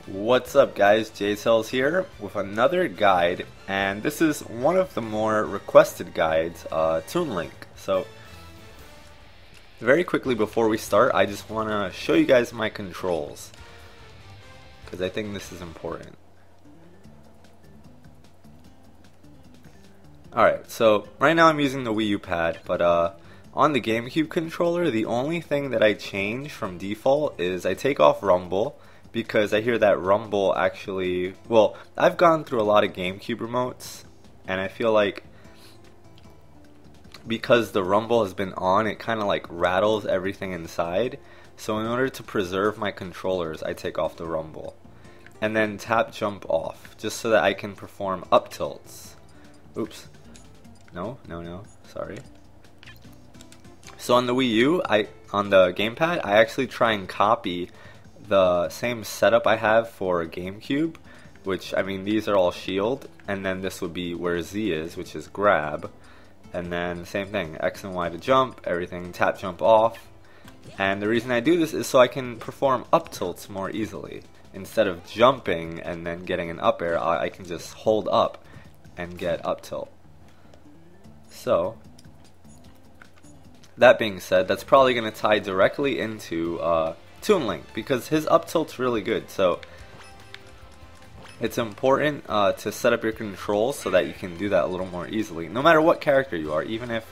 What's up guys, JTells here with another guide, and this is one of the more requested guides, Toon Link. So very quickly before we start, I just want to show you guys my controls because I think this is important. Alright, so right now I'm using the Wii U pad, but on the GameCube controller, the only thing that I change from default is I take off rumble, because I hear that rumble actually, well, I've gone through a lot of GameCube remotes, and I feel like because the rumble has been on, it kind of like rattles everything inside. So in order to preserve my controllers, I take off the rumble. And then tap jump off, just so that I can perform up tilts. Oops. No, sorry. So on the Wii U, on the gamepad, I actually try and copy the same setup I have for GameCube, which, I mean, these are all shield, and then this would be where Z is, which is grab, and then same thing, X and Y to jump, everything tap jump off. And the reason I do this is so I can perform up tilts more easily. Instead of jumping and then getting an up air, I can just hold up and get up tilt. So that being said, that's probably going to tie directly into Toon Link, because his up tilt's really good. So it's important to set up your controls so that you can do that a little more easily, no matter what character you are. Even if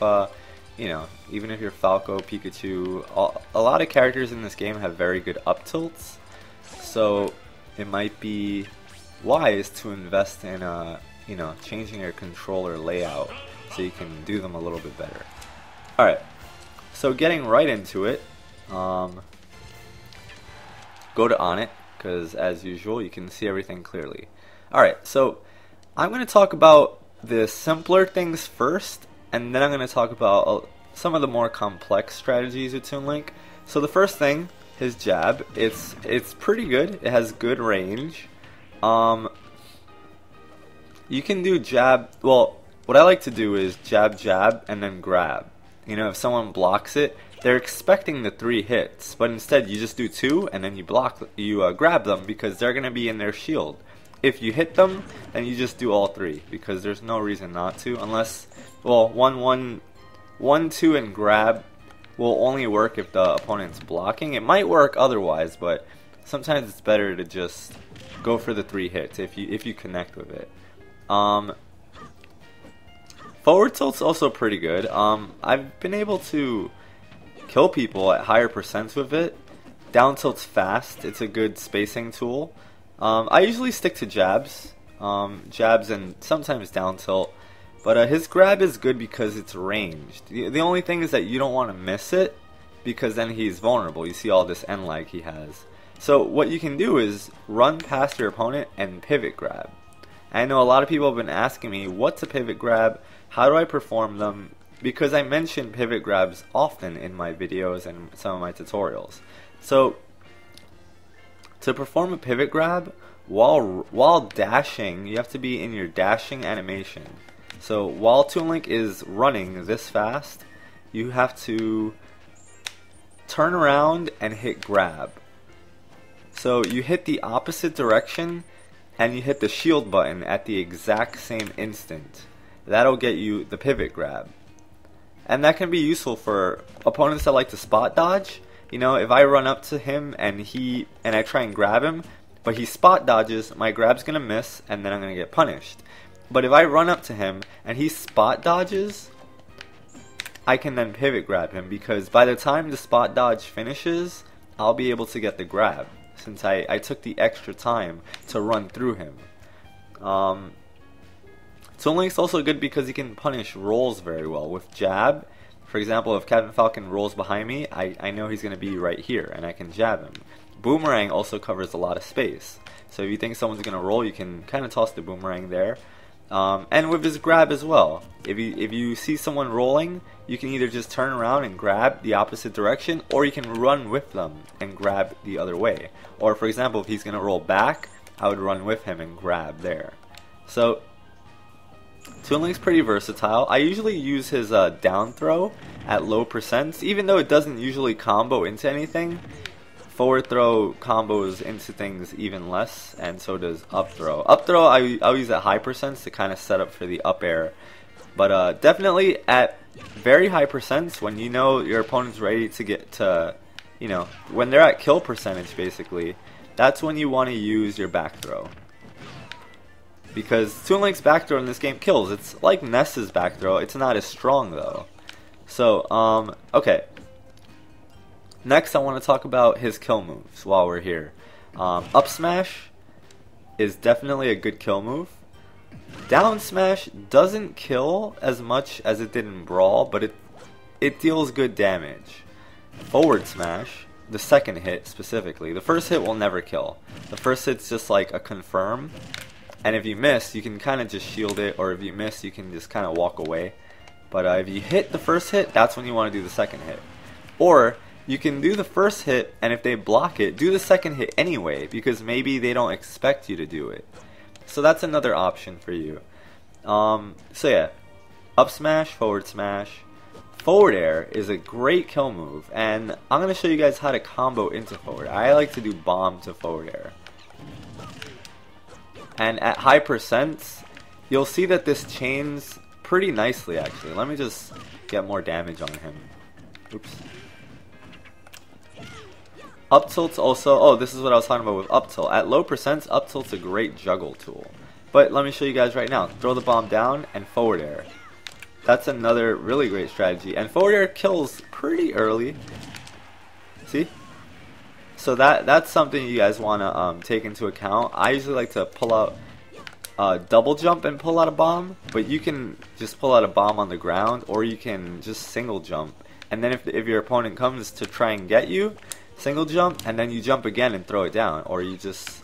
even if you're Falco, Pikachu, a lot of characters in this game have very good up tilts. So it might be wise to invest in changing your controller layout so you can do them a little bit better. All right, so getting right into it. Go to on it, because as usual you can see everything clearly. Alright, so I'm going to talk about the simpler things first, and then I'm going to talk about some of the more complex strategies with Toon Link. So the first thing, his jab, it's pretty good. It has good range. You can do jab, well, what I like to do is jab, jab, and then grab. You know, if someone blocks it, they're expecting the 3 hits, but instead you just do 2 and then you grab them because they're going to be in their shield. If you hit them, then you just do all 3 because there's no reason not to, unless, well, 1, 2, and grab will only work if the opponent's blocking. It might work otherwise, but sometimes it's better to just go for the 3 hits if you connect with it. Forward tilt's also pretty good. I've been able to kill people at higher percents with it. Down tilt's fast. It's a good spacing tool. I usually stick to jabs. Jabs and sometimes down tilt. But his grab is good because it's ranged. The only thing is that you don't want to miss it, because then he's vulnerable. You see all this end lag he has. So what you can do is run past your opponent and pivot grab. I know a lot of people have been asking me, what's a pivot grab? How do I perform them? Because I mention pivot grabs often in my videos and some of my tutorials. So to perform a pivot grab while dashing, you have to be in your dashing animation. So while Toon Link is running this fast, you have to turn around and hit grab. So you hit the opposite direction and you hit the shield button at the exact same instant. That'll get you the pivot grab. And that can be useful for opponents that like to spot dodge. You know, if I run up to him and I try and grab him, but he spot dodges, my grab's gonna miss and then I'm gonna get punished. But if I run up to him and he spot dodges, I can then pivot grab him, because by the time the spot dodge finishes, I'll be able to get the grab, since I took the extra time to run through him. Toon Link's also good because he can punish rolls very well. With jab, for example, if Captain Falcon rolls behind me, I know he's going to be right here, and I can jab him. Boomerang also covers a lot of space. So if you think someone's going to roll, you can kind of toss the boomerang there. And with his grab as well. If you see someone rolling, you can either just turn around and grab the opposite direction, or you can run with them and grab the other way. Or for example, if he's going to roll back, I would run with him and grab there. So Toon Link's pretty versatile. I usually use his down throw at low percents, even though it doesn't usually combo into anything. forward throw combos into things even less, and so does up throw. Up throw, I'll use at high percents to kind of set up for the up air. But definitely at very high percents, when you know your opponent's ready to get to, you know, when they're at kill percentage basically, that's when you want to use your back throw. Because Toon Link's back throw in this game kills. It's like Ness's back throw, it's not as strong though. So, okay. Next I want to talk about his kill moves while we're here. Up smash is definitely a good kill move. Down smash doesn't kill as much as it did in Brawl, but it deals good damage. Forward smash, the second hit specifically, the first hit will never kill. The first hit's just like a confirm, and if you miss, you can kind of just shield it, or if you miss, you can just kind of walk away. But if you hit the first hit, that's when you want to do the second hit. Or you can do the first hit, and if they block it, do the second hit anyway, because maybe they don't expect you to do it. So that's another option for you. So yeah, up smash, forward smash. Forward air is a great kill move, and I'm going to show you guys how to combo into forward. I like to do bomb to forward air. And at high percents, you'll see that this chains pretty nicely actually. Let me just get more damage on him. Oops. Up tilt's also, oh, this is what I was talking about with up tilt. At low percents, up tilt's a great juggle tool. But let me show you guys right now. Throw the bomb down and forward air. That's another really great strategy. And forward air kills pretty early. See? So that's something you guys want to take into account. I usually like to pull out double jump and pull out a bomb. But you can just pull out a bomb on the ground, or you can just single jump. And then if your opponent comes to try and get you, single jump, and then you jump again and throw it down. Or you just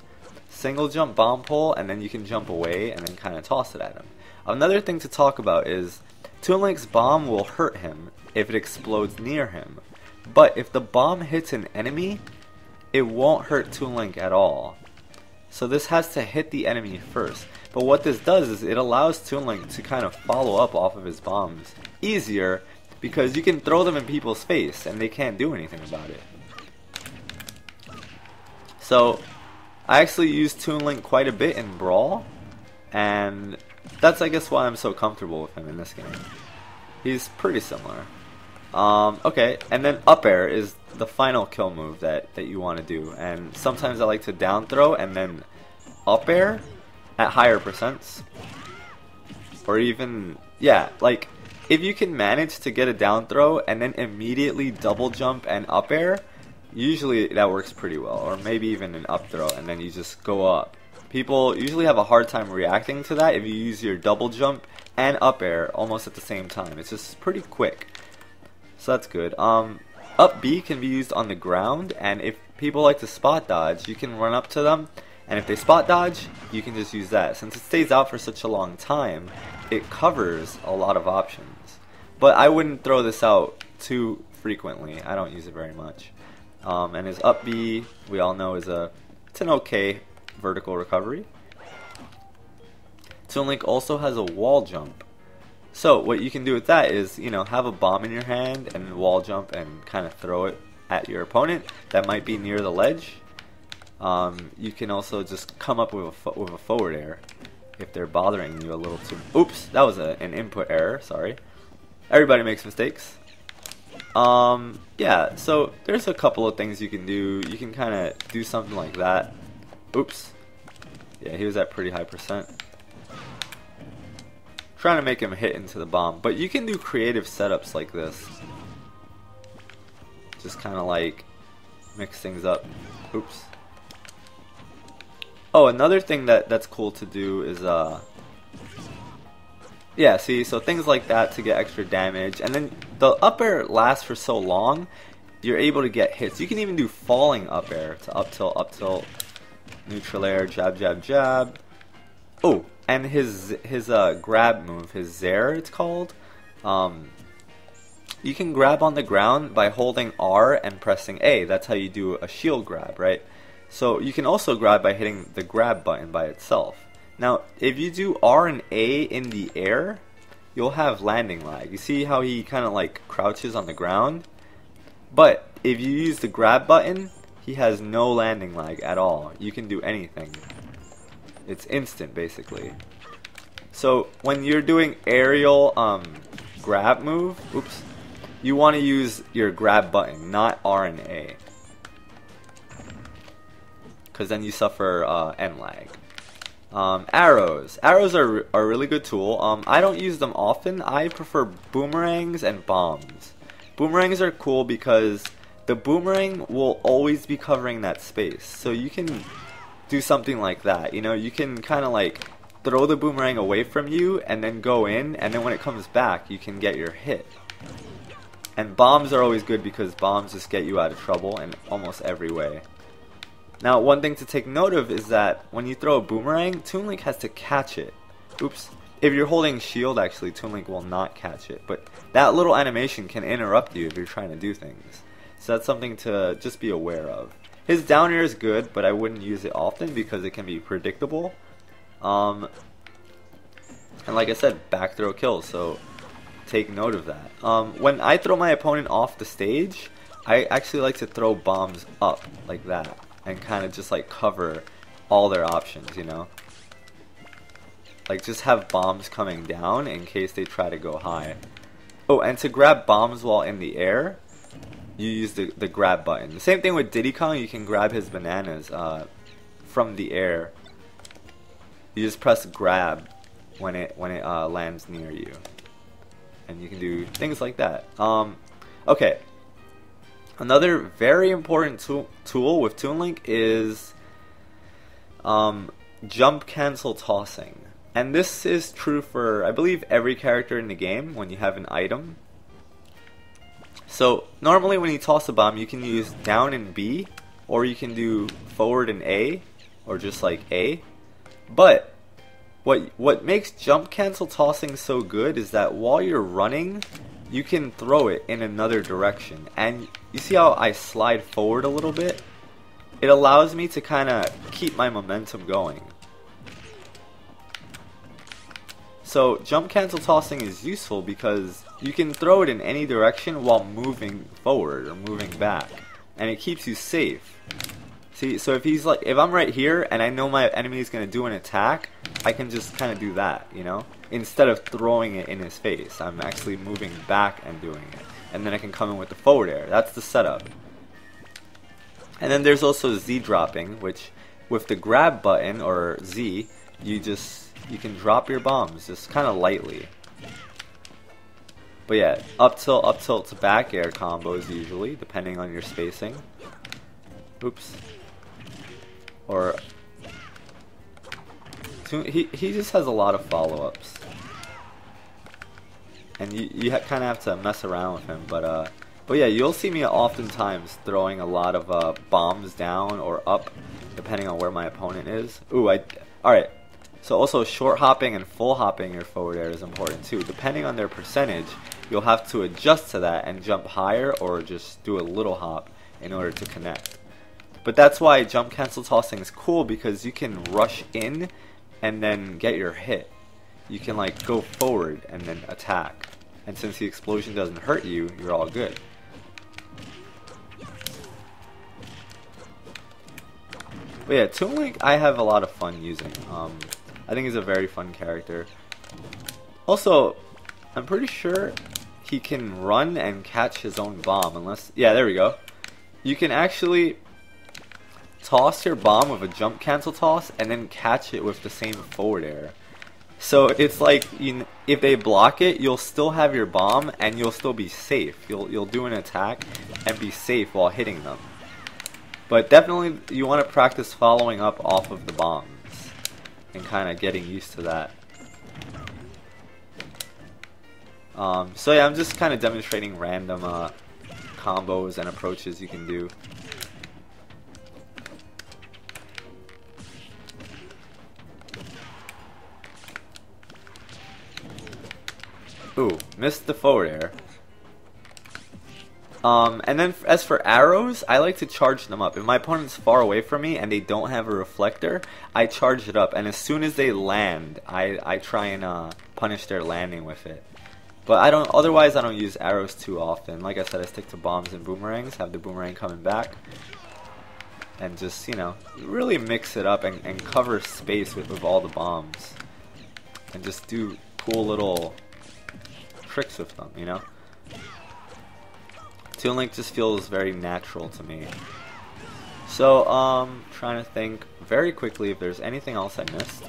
single jump, bomb pull, and then you can jump away and then kind of toss it at him. Another thing to talk about is Toon Link's bomb will hurt him if it explodes near him. But if the bomb hits an enemy, it won't hurt Toon Link at all. So this has to hit the enemy first. But what this does is it allows Toon Link to kind of follow up off of his bombs easier, because you can throw them in people's face and they can't do anything about it. So I actually use Toon Link quite a bit in Brawl, and that's I guess why I'm so comfortable with him in this game. He's pretty similar. Okay, and then up air is the final kill move that you want to do, and sometimes I like to down throw and then up air at higher percents, or even, yeah, like if you can manage to get a down throw and then immediately double jump and up air, usually that works pretty well. Or maybe even an up throw and then you just go up. People usually have a hard time reacting to that if you use your double jump and up air almost at the same time. It's just pretty quick. So that's good. Up B can be used on the ground, and if people like to spot dodge, you can run up to them, and if they spot dodge, you can just use that. Since it stays out for such a long time, it covers a lot of options. But I wouldn't throw this out too frequently. I don't use it very much. And his up B, we all know, it's an okay vertical recovery. Toon Link also has a wall jump. So what you can do with that is, you know, have a bomb in your hand and wall jump and kind of throw it at your opponent that might be near the ledge. You can also just come up with a forward air if they're bothering you a little too. Oops, that was an input error. Sorry. Everybody makes mistakes. Yeah, so there's a couple of things you can do. You can kind of do something like that. Oops. Yeah, he was at pretty high percent. Trying to make him hit into the bomb. But you can do creative setups like this. Just kind of like mix things up. Oops. Oh, another thing that's cool to do is yeah, see, so things like that to get extra damage. And then the up air lasts for so long, you're able to get hits. You can even do falling up air to up tilt, neutral air, jab, jab, jab. Oh, and his grab move, his Zair it's called. You can grab on the ground by holding R and pressing A. That's how you do a shield grab, right? So you can also grab by hitting the grab button by itself. Now, if you do R and A in the air, you'll have landing lag. You see how he kind of like crouches on the ground? But if you use the grab button, he has no landing lag at all. You can do anything. It's instant, basically. So when you're doing aerial grab move, oops, you want to use your grab button, not R and A, because then you suffer end lag. Arrows. Arrows are a really good tool. I don't use them often. I prefer boomerangs and bombs. Boomerangs are cool because the boomerang will always be covering that space. So you can do something like that. You know, you can kind of like throw the boomerang away from you and then go in, and then when it comes back, you can get your hit. And bombs are always good because bombs just get you out of trouble in almost every way. Now, one thing to take note of is that when you throw a boomerang, Toon Link has to catch it. Oops. If you're holding shield, actually, Toon Link will not catch it. But that little animation can interrupt you if you're trying to do things. So that's something to just be aware of. His down air is good, but I wouldn't use it often because it can be predictable. And like I said, back throw kills, so take note of that. When I throw my opponent off the stage, I actually like to throw bombs up like that. And kind of just like cover all their options, you know? Like just have bombs coming down in case they try to go high. Oh, and to grab bombs while in the air, you use the grab button. The same thing with Diddy Kong, you can grab his bananas from the air. You just press grab when it lands near you. And you can do things like that. Okay. Another very important tool with Toon Link is jump cancel tossing. And this is true for, I believe, every character in the game when you have an item. So normally when you toss a bomb, you can use down and B, or you can do forward and A, or just like A. But what makes jump cancel tossing so good is that while you're running, you can throw it in another direction. And you see how I slide forward a little bit? It allows me to kind of keep my momentum going. So jump cancel tossing is useful because you can throw it in any direction while moving forward or moving back. And it keeps you safe. See, so if I'm right here and I know my enemy is going to do an attack, I can just kind of do that, you know? Instead of throwing it in his face, I'm actually moving back and doing it. And then I can come in with the forward air. That's the setup. And then there's also Z dropping, which with the grab button, or Z, you can drop your bombs just kind of lightly. But yeah, up tilt to back air combos usually, depending on your spacing. Oops. Or he just has a lot of follow-ups, and you kind of have to mess around with him. But yeah, you'll see me oftentimes throwing a lot of bombs down or up, depending on where my opponent is. Ooh, alright. So also short hopping and full hopping your forward air is important too. Depending on their percentage, you'll have to adjust to that and jump higher or just do a little hop in order to connect. But that's why jump cancel tossing is cool, because you can rush in and then get your hit. You can like go forward and then attack. And since the explosion doesn't hurt you, you're all good. But yeah, Toon Link I have a lot of fun using. I think he's a very fun character. Also, I'm pretty sure he can run and catch his own bomb unless... Yeah, there we go. You can actually toss your bomb with a jump cancel toss and then catch it with the same forward air. So it's like, if they block it, you'll still have your bomb and you'll still be safe. You'll do an attack and be safe while hitting them. But definitely you want to practice following up off of the bombs and kind of getting used to that. So yeah, I'm just kind of demonstrating random combos and approaches you can do. Ooh, missed the forward air. And then as for arrows, I like to charge them up. If my opponent's far away from me and they don't have a reflector, I charge it up. And as soon as they land, I try and punish their landing with it. But otherwise I don't use arrows too often. Like I said, I stick to bombs and boomerangs, have the boomerang coming back. and just, you know, really mix it up and cover space with all the bombs. And just do cool little tricks with them, you know? Toon Link just feels very natural to me. So, trying to think very quickly if there's anything else I missed.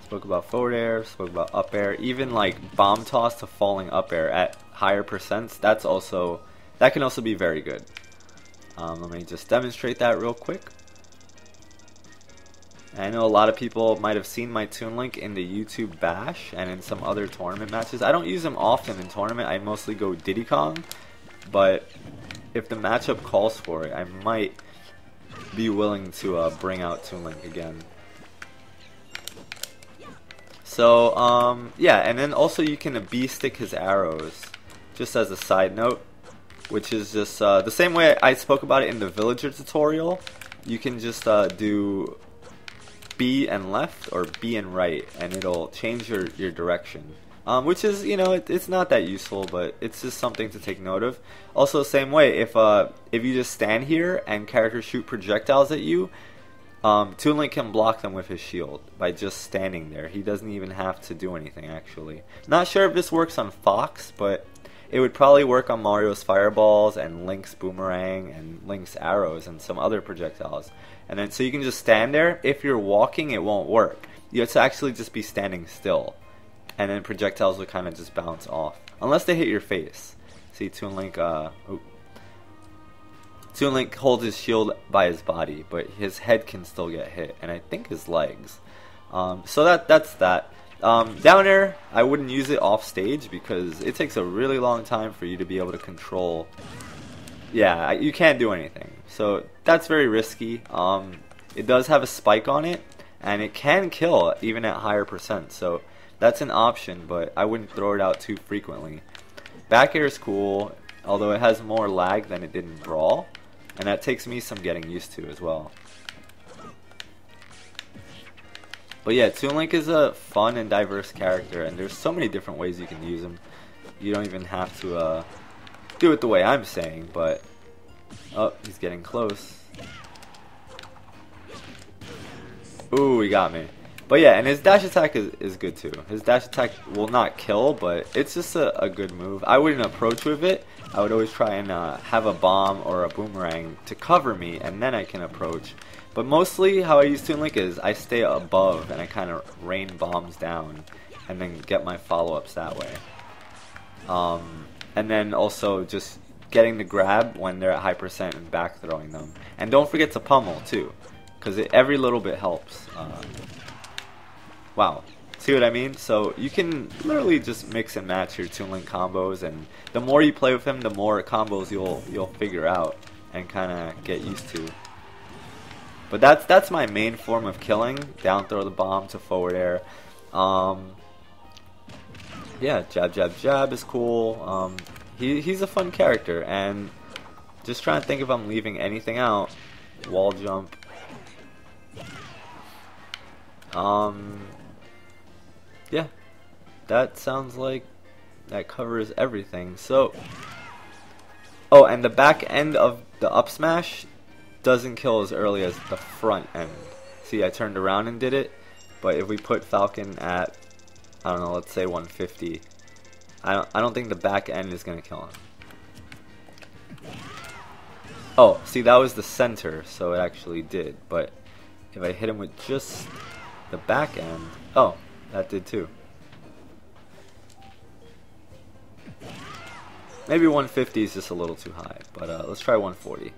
Spoke about forward air, spoke about up air, even like bomb toss to falling up air at higher percents, that can also be very good. Let me just demonstrate that real quick. I know a lot of people might have seen my Toon Link in the YouTube Bash and in some other tournament matches. I don't use him often in tournament, I mostly go Diddy Kong, but if the matchup calls for it, I might be willing to bring out Toon Link again. So, yeah, and then also you can B-stick his arrows, just as a side note, which is just the same way I spoke about it in the villager tutorial. You can just do B and left or B and right, and it'll change your direction. Which is, you know, it's not that useful, but it's just something to take note of. Also, same way, if you just stand here and characters shoot projectiles at you, Toon Link can block them with his shield by just standing there. He doesn't even have to do anything, actually. Not sure if this works on Fox, but it would probably work on Mario's fireballs and Link's boomerang and Link's arrows and some other projectiles. And then so you can just stand there. If you're walking, it won't work. You have to actually just be standing still, and then projectiles will kind of just bounce off, unless they hit your face. See, Toon Link, Toon Link holds his shield by his body, but his head can still get hit, and I think his legs. So that's that. Down air, I wouldn't use it off stage because it takes a really long time for you to be able to control. Yeah, you can't do anything. So that's very risky. It does have a spike on it, and it can kill even at higher percent. So that's an option, but I wouldn't throw it out too frequently. Back air is cool, although it has more lag than it did in Brawl, and that takes me some getting used to as well. But yeah, Toon Link is a fun and diverse character, and there's so many different ways you can use him. You don't even have to do it the way I'm saying, but... Oh, he's getting close. Ooh, he got me. But yeah, and his dash attack is good too. His dash attack will not kill, but it's just a good move. I wouldn't approach with it. I would always try and have a bomb or a boomerang to cover me, and then I can approach. But mostly how I use Toon Link is I stay above and I kind of rain bombs down and then get my follow-ups that way. And then also just getting the grab when they're at high percent and back throwing them. And don't forget to pummel too, because every little bit helps. Wow. See what I mean? So you can literally just mix and match your Toon Link combos, and the more you play with him, the more combos you'll figure out and kind of get used to. But that's my main form of killing. Down throw the bomb to forward air. Yeah, jab jab jab is cool. He's a fun character, and just trying to think if I'm leaving anything out. Wall jump. Yeah, that sounds like that covers everything. So, oh, and the back end of the up smash doesn't kill as early as the front end. See, I turned around and did it, but if we put Falcon at, I don't know, let's say 150, I don't think the back end is gonna kill him. Oh, see, that was the center, so it actually did. But if I hit him with just the back end, oh, that did too. Maybe 150 is just a little too high, but let's try 140.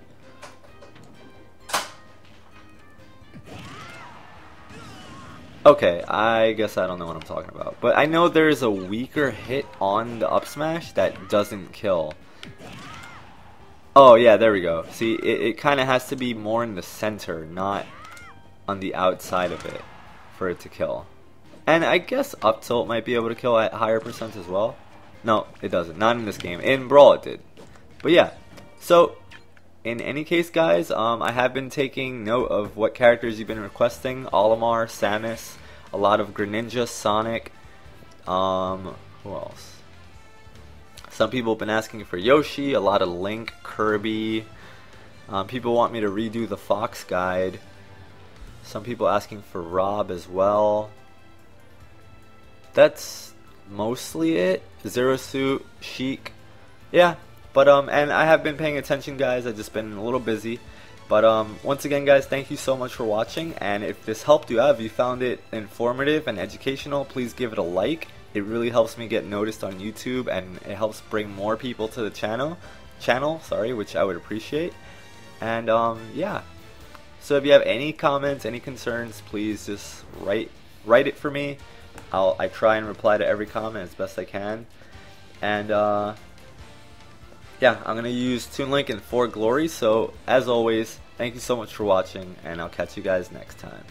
Okay, I guess I don't know what I'm talking about. But I know there's a weaker hit on the up smash that doesn't kill. Oh yeah, there we go. See, it kind of has to be more in the center, not on the outside of it, for it to kill. And I guess up tilt might be able to kill at higher percent as well. No, it doesn't. Not in this game. In Brawl it did. But yeah, so in any case, guys, I have been taking note of what characters you've been requesting. Olimar, Samus, a lot of Greninja, Sonic. Who else? Some people have been asking for Yoshi, a lot of Link, Kirby. People want me to redo the Fox guide. Some people asking for Rob as well. That's mostly it. Zero Suit, Chic. Yeah, but and I have been paying attention, guys. I've just been a little busy. But once again, guys, thank you so much for watching. And if this helped you out, if you found it informative and educational, please give it a like. It really helps me get noticed on YouTube, and it helps bring more people to the channel, which I would appreciate. And yeah. So if you have any comments, any concerns, please just write it for me. I try and reply to every comment as best I can. And yeah, I'm gonna use Toon Link in 4 Glory. So as always, thank you so much for watching, and I'll catch you guys next time.